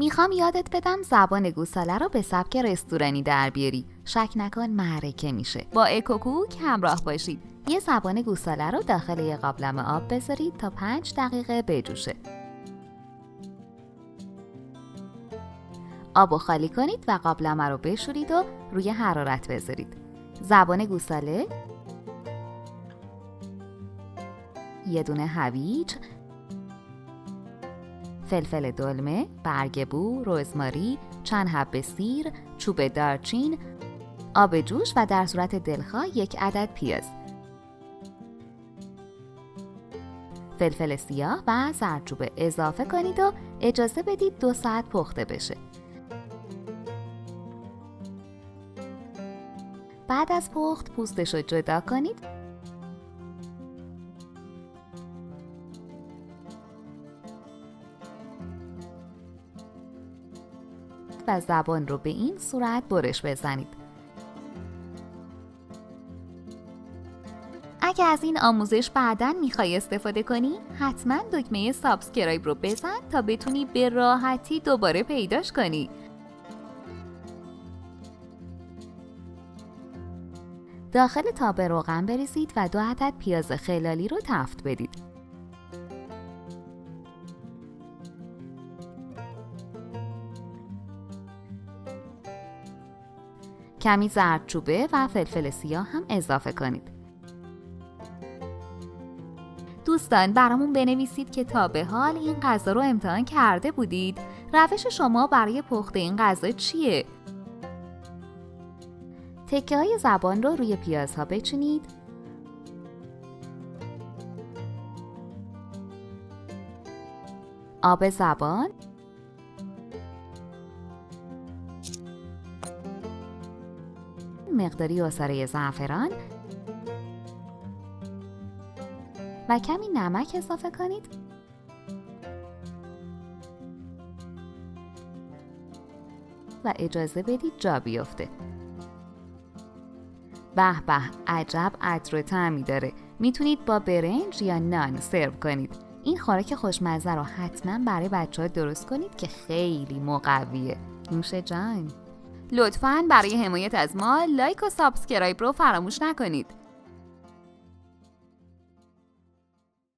میخوام یادت بدم زبان گوساله رو به سبک رستورانی در بیاری. شک نکن معرکه میشه. با اکوکوک همراه باشید. یه زبان گوساله رو داخل یه قابلمه آب بذارید تا 5 دقیقه بجوشه. آبو خالی کنید و قابلمه رو بشورید و روی حرارت بذارید. زبان گوساله، یه دونه هویج، فلفل دلمه، برگ بو، رزماری، چند حبه سیر، چوب دارچین، آب جوش و در صورت دلخواه 1 عدد پیاز، فلفل سیاه و زردچوبه اضافه کنید و اجازه بدید 2 ساعت پخته بشه. بعد از پخت پوستش رو جدا کنید و زبان رو به این صورت برش بزنید. اگه از این آموزش بعداً میخوای استفاده کنی، حتما دکمه سابسکرایب رو بزن تا بتونی به راحتی دوباره پیداش کنی. داخل تاب روغن بریزید و 2 عدد پیاز خلالی رو تفت بدید. کمی زردچوبه و فلفل سیاه هم اضافه کنید. دوستان برامون بنویسید که تا به حال این غذا رو امتحان کرده بودید؟ روش شما برای پخت این غذا چیه؟ تکه های زبان رو روی پیازها بچینید. آب زبان، مقداری عصاره زعفران و کمی نمک اضافه کنید و اجازه بدید جا بیفته. به به، عجب عطر و طعمی داره. میتونید با برنج یا نان سرو کنید. این خوراک خوشمزه رو حتما برای بچه‌ها درست کنید که خیلی مقویه. نوش جان. لطفاً برای حمایت از ما لایک و سابسکرایب رو فراموش نکنید.